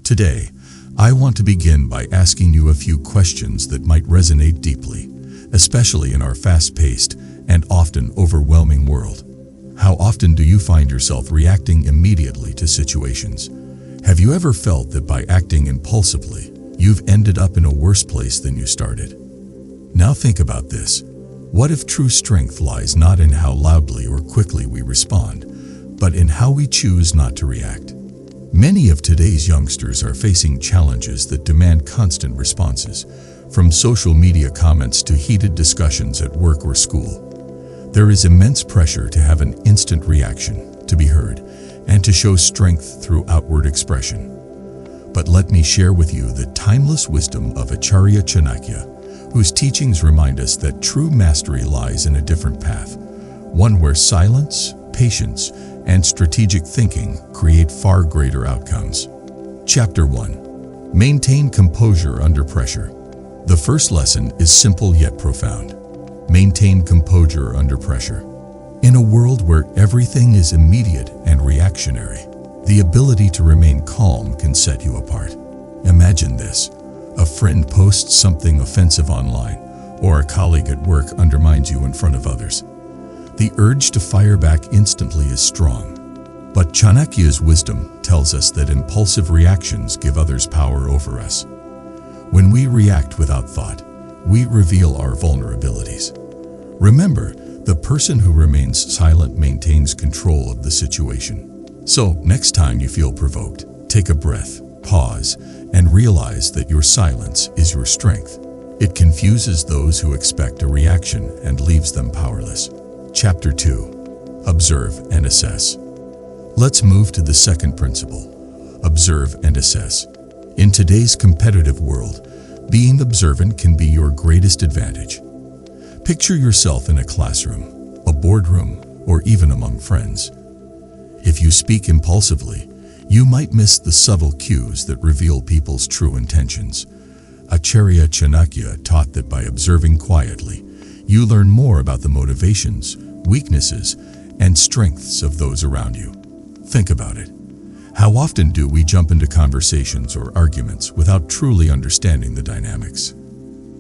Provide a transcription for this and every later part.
Today, I want to begin by asking you a few questions that might resonate deeply, especially in our fast-paced and often overwhelming world. How often do you find yourself reacting immediately to situations? Have you ever felt that by acting impulsively, you've ended up in a worse place than you started? Now think about this. What if true strength lies not in how loudly or quickly we respond, but in how we choose not to react? Many of today's youngsters are facing challenges that demand constant responses, from social media comments to heated discussions at work or school. There is immense pressure to have an instant reaction, to be heard, and to show strength through outward expression. But let me share with you the timeless wisdom of Acharya Chanakya, whose teachings remind us that true mastery lies in a different path, one where silence, patience, and strategic thinking create far greater outcomes. Chapter 1. Maintain composure under pressure. The first lesson is simple yet profound. Maintain composure under pressure. In a world where everything is immediate and reactionary, the ability to remain calm can set you apart. Imagine this. A friend posts something offensive online, or a colleague at work undermines you in front of others. The urge to fire back instantly is strong, but Chanakya's wisdom tells us that impulsive reactions give others power over us. When we react without thought, we reveal our vulnerabilities. Remember, the person who remains silent maintains control of the situation. So, next time you feel provoked, take a breath, pause, and realize that your silence is your strength. It confuses those who expect a reaction and leaves them powerless. Chapter 2. Observe and assess. Let's move to the second principle. Observe and assess. In today's competitive world, being observant can be your greatest advantage. Picture yourself in a classroom, a boardroom, or even among friends. If you speak impulsively, you might miss the subtle cues that reveal people's true intentions. Acharya Chanakya taught that by observing quietly, you learn more about the motivations, weaknesses, and strengths of those around you. Think about it. How often do we jump into conversations or arguments without truly understanding the dynamics?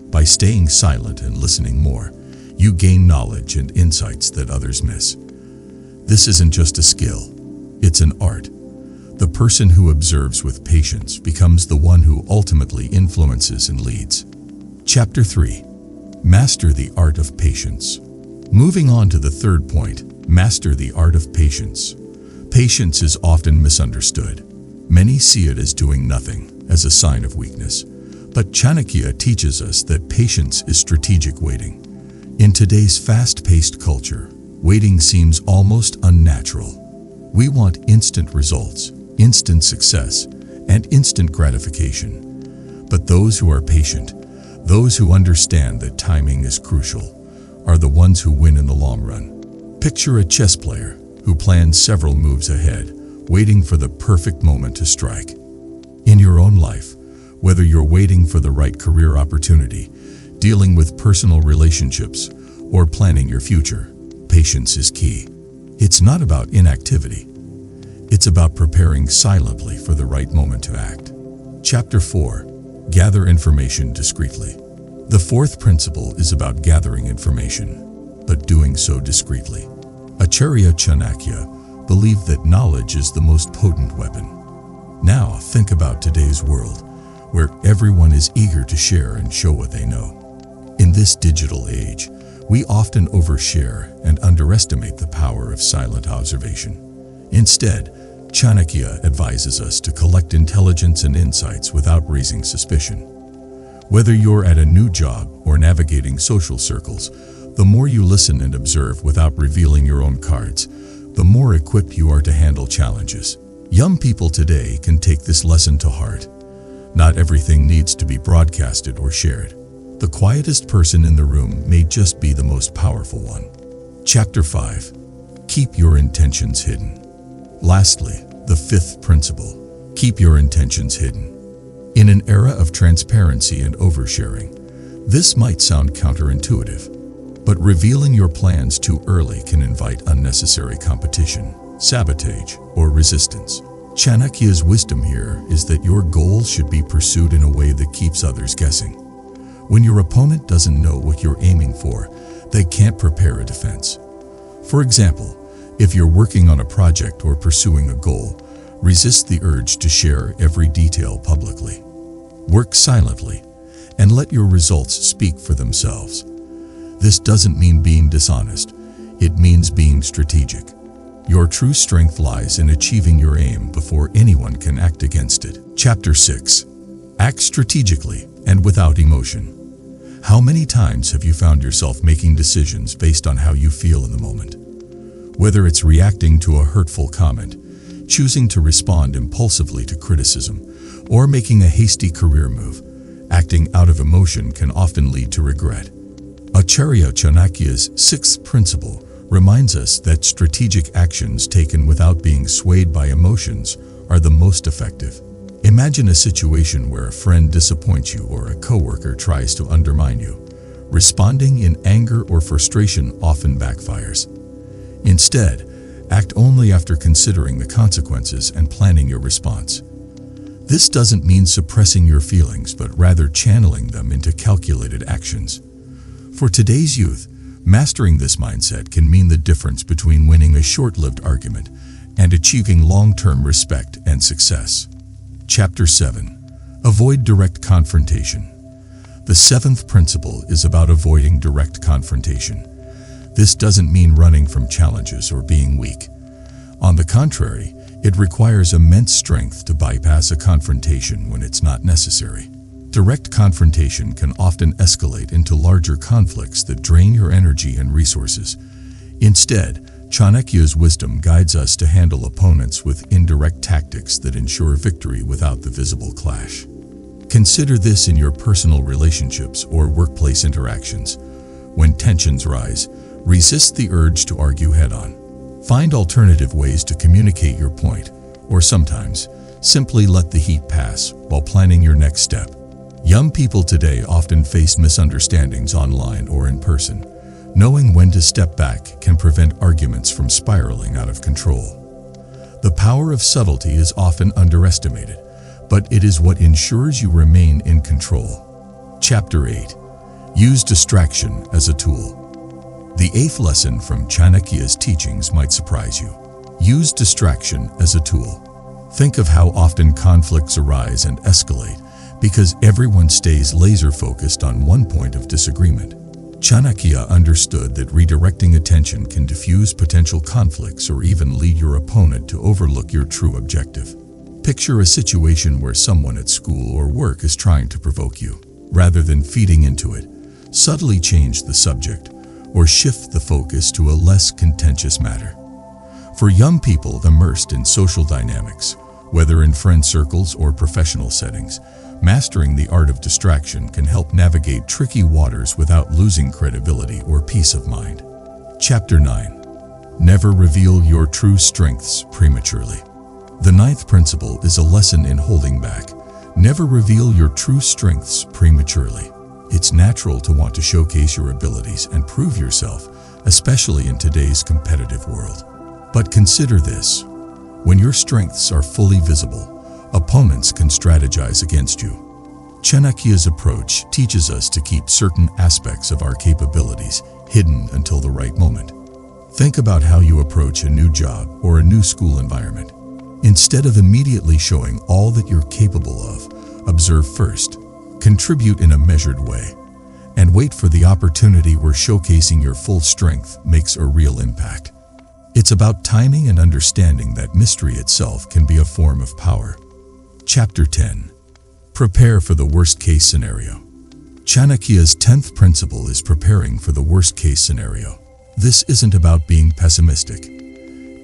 By staying silent and listening more, you gain knowledge and insights that others miss. This isn't just a skill, it's an art. The person who observes with patience becomes the one who ultimately influences and leads. Chapter 3. Master the art of patience. Moving on to the third point, master the art of patience. Patience is often misunderstood. Many see it as doing nothing, as a sign of weakness. But Chanakya teaches us that patience is strategic waiting. In today's fast-paced culture, waiting seems almost unnatural. We want instant results, instant success, and instant gratification. But those who are patient, those who understand that timing is crucial, are the ones who win in the long run. Picture a chess player who plans several moves ahead, waiting for the perfect moment to strike. In your own life, whether you're waiting for the right career opportunity, dealing with personal relationships, or planning your future, patience is key. It's not about inactivity. It's about preparing silently for the right moment to act. Chapter 4. Gather information discreetly. The fourth principle is about gathering information, but doing so discreetly. Acharya Chanakya believed that knowledge is the most potent weapon. Now think about today's world, where everyone is eager to share and show what they know. In this digital age, we often overshare and underestimate the power of silent observation. Instead, Chanakya advises us to collect intelligence and insights without raising suspicion. Whether you're at a new job or navigating social circles, the more you listen and observe without revealing your own cards, the more equipped you are to handle challenges. Young people today can take this lesson to heart. Not everything needs to be broadcasted or shared. The quietest person in the room may just be the most powerful one. Chapter 5. Keep your intentions hidden. Lastly, the fifth principle. Keep your intentions hidden. In an era of transparency and oversharing, this might sound counterintuitive, but revealing your plans too early can invite unnecessary competition, sabotage, or resistance. Chanakya's wisdom here is that your goals should be pursued in a way that keeps others guessing. When your opponent doesn't know what you're aiming for, they can't prepare a defense. For example, if you're working on a project or pursuing a goal, resist the urge to share every detail publicly. Work silently and let your results speak for themselves. This doesn't mean being dishonest. It means being strategic. Your true strength lies in achieving your aim before anyone can act against it. Chapter 6. Act strategically and without emotion. How many times have you found yourself making decisions based on how you feel in the moment? Whether it's reacting to a hurtful comment, choosing to respond impulsively to criticism, or making a hasty career move, acting out of emotion can often lead to regret. Acharya Chanakya's sixth principle reminds us that strategic actions taken without being swayed by emotions are the most effective. Imagine a situation where a friend disappoints you or a coworker tries to undermine you. Responding in anger or frustration often backfires. Instead, act only after considering the consequences and planning your response. This doesn't mean suppressing your feelings, but rather channeling them into calculated actions. For today's youth, mastering this mindset can mean the difference between winning a short-lived argument and achieving long-term respect and success. Chapter 7. Avoid direct confrontation. The seventh principle is about avoiding direct confrontation. This doesn't mean running from challenges or being weak. On the contrary, it requires immense strength to bypass a confrontation when it's not necessary. Direct confrontation can often escalate into larger conflicts that drain your energy and resources. Instead, Chanakya's wisdom guides us to handle opponents with indirect tactics that ensure victory without the visible clash. Consider this in your personal relationships or workplace interactions. When tensions rise, resist the urge to argue head-on. Find alternative ways to communicate your point, or sometimes, simply let the heat pass while planning your next step. Young people today often face misunderstandings online or in person. Knowing when to step back can prevent arguments from spiraling out of control. The power of subtlety is often underestimated, but it is what ensures you remain in control. Chapter 8. Use distraction as a tool. The eighth lesson from Chanakya's teachings might surprise you. Use distraction as a tool. Think of how often conflicts arise and escalate because everyone stays laser-focused on one point of disagreement. Chanakya understood that redirecting attention can diffuse potential conflicts or even lead your opponent to overlook your true objective. Picture a situation where someone at school or work is trying to provoke you. Rather than feeding into it, subtly change the subject or shift the focus to a less contentious matter. For young people immersed in social dynamics, whether in friend circles or professional settings, mastering the art of distraction can help navigate tricky waters without losing credibility or peace of mind. Chapter 9. Never reveal your true strengths prematurely. The ninth principle is a lesson in holding back. Never reveal your true strengths prematurely. It's natural to want to showcase your abilities and prove yourself, especially in today's competitive world. But consider this. When your strengths are fully visible, opponents can strategize against you. Chanakya's approach teaches us to keep certain aspects of our capabilities hidden until the right moment. Think about how you approach a new job or a new school environment. Instead of immediately showing all that you're capable of, observe first, contribute in a measured way, and wait for the opportunity where showcasing your full strength makes a real impact. It's about timing and understanding that mystery itself can be a form of power. Chapter 10. Prepare for the worst-case scenario. Chanakya's 10th principle is preparing for the worst-case scenario. This isn't about being pessimistic.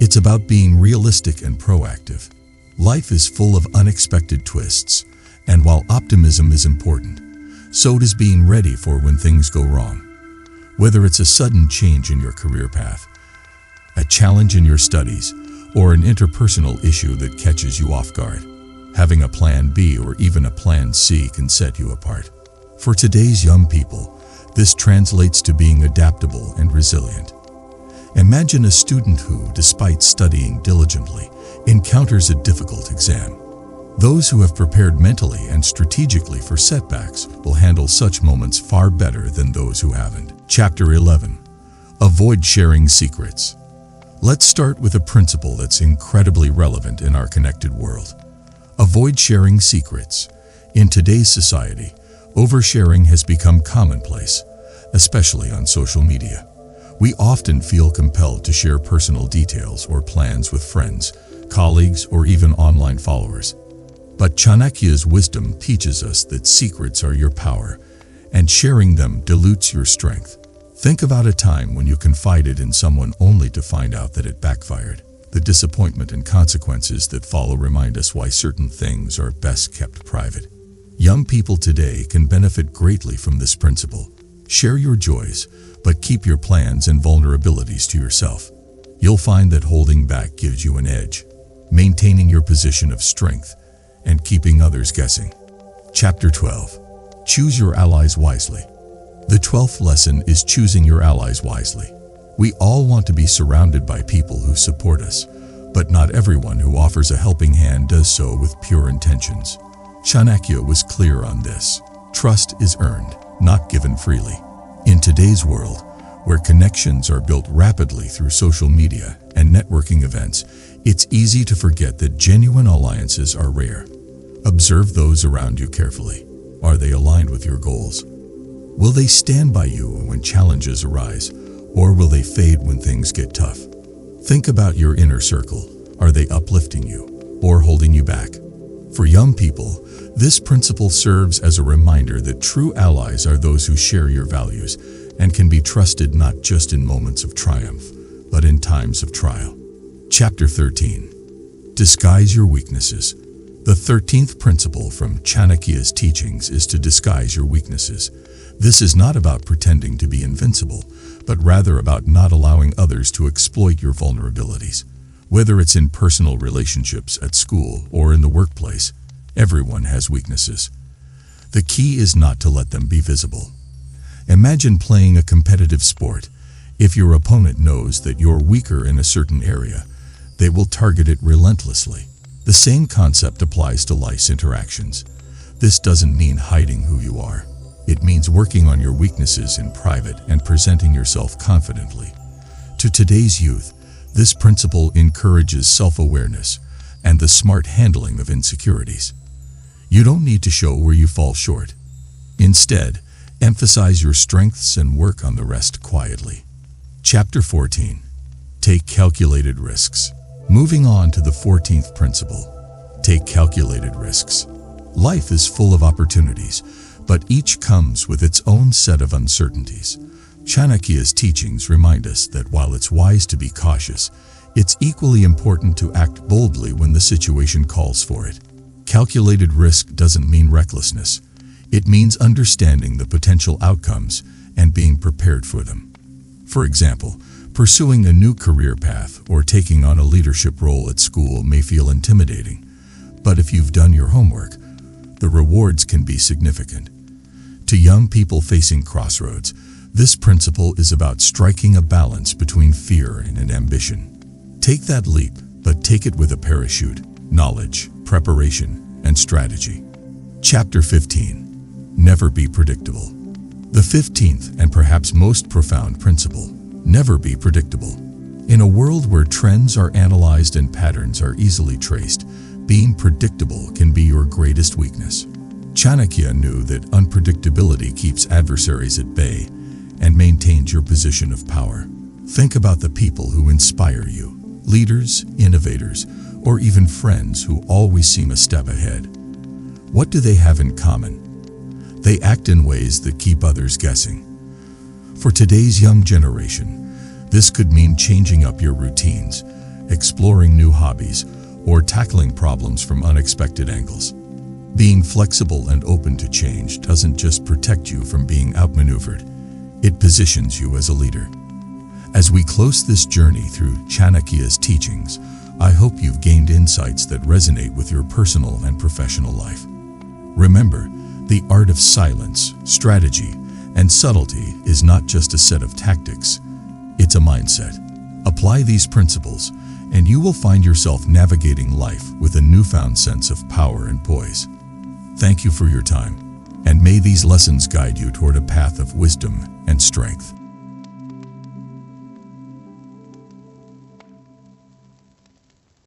It's about being realistic and proactive. Life is full of unexpected twists, and while optimism is important, so does being ready for when things go wrong. Whether it's a sudden change in your career path, a challenge in your studies, or an interpersonal issue that catches you off guard, having a plan B or even a plan C can set you apart. For today's young people, this translates to being adaptable and resilient. Imagine a student who, despite studying diligently, encounters a difficult exam. Those who have prepared mentally and strategically for setbacks will handle such moments far better than those who haven't. Chapter 11. Avoid sharing secrets. Let's start with a principle that's incredibly relevant in our connected world. Avoid sharing secrets. In today's society, oversharing has become commonplace, especially on social media. We often feel compelled to share personal details or plans with friends, colleagues, or even online followers. But Chanakya's wisdom teaches us that secrets are your power, and sharing them dilutes your strength. Think about a time when you confided in someone only to find out that it backfired. The disappointment and consequences that follow remind us why certain things are best kept private. Young people today can benefit greatly from this principle. Share your joys, but keep your plans and vulnerabilities to yourself. You'll find that holding back gives you an edge, maintaining your position of strength, and keeping others guessing. Chapter 12. Choose your allies wisely. The 12th lesson is choosing your allies wisely. We all want to be surrounded by people who support us, but not everyone who offers a helping hand does so with pure intentions. Chanakya was clear on this. Trust is earned, not given freely. In today's world, where connections are built rapidly through social media and networking events, it's easy to forget that genuine alliances are rare. Observe those around you carefully. Are they aligned with your goals? Will they stand by you when challenges arise, or will they fade when things get tough? Think about your inner circle. Are they uplifting you or holding you back? For young people, this principle serves as a reminder that true allies are those who share your values and can be trusted not just in moments of triumph, but in times of trial. Chapter 13. Disguise your weaknesses. The 13th principle from Chanakya's teachings is to disguise your weaknesses. This is not about pretending to be invincible, but rather about not allowing others to exploit your vulnerabilities. Whether it's in personal relationships, at school, or in the workplace, everyone has weaknesses. The key is not to let them be visible. Imagine playing a competitive sport. If your opponent knows that you're weaker in a certain area, they will target it relentlessly. The same concept applies to life's interactions. This doesn't mean hiding who you are. It means working on your weaknesses in private and presenting yourself confidently. To today's youth, this principle encourages self-awareness and the smart handling of insecurities. You don't need to show where you fall short. Instead, emphasize your strengths and work on the rest quietly. Chapter 14. Take calculated risks. Moving on to the 14th principle. Take calculated risks. Life is full of opportunities, but each comes with its own set of uncertainties. Chanakya's teachings remind us that while it's wise to be cautious, it's equally important to act boldly when the situation calls for it. Calculated risk doesn't mean recklessness. It means understanding the potential outcomes and being prepared for them. For example, pursuing a new career path or taking on a leadership role at school may feel intimidating, but if you've done your homework, the rewards can be significant. To young people facing crossroads, this principle is about striking a balance between fear and ambition. Take that leap, but take it with a parachute, knowledge, preparation, and strategy. Chapter 15. Never be predictable. The 15th and perhaps most profound principle: never be predictable. In a world where trends are analyzed and patterns are easily traced, being predictable can be your greatest weakness. Chanakya knew that unpredictability keeps adversaries at bay and maintains your position of power. Think about the people who inspire you: leaders, innovators, or even friends who always seem a step ahead. What do they have in common? They act in ways that keep others guessing. For today's young generation, this could mean changing up your routines, exploring new hobbies, or tackling problems from unexpected angles. Being flexible and open to change doesn't just protect you from being outmaneuvered, it positions you as a leader. As we close this journey through Chanakya's teachings, I hope you've gained insights that resonate with your personal and professional life. Remember, the art of silence, strategy, and subtlety is not just a set of tactics, it's a mindset. Apply these principles, and you will find yourself navigating life with a newfound sense of power and poise. Thank you for your time, and may these lessons guide you toward a path of wisdom and strength.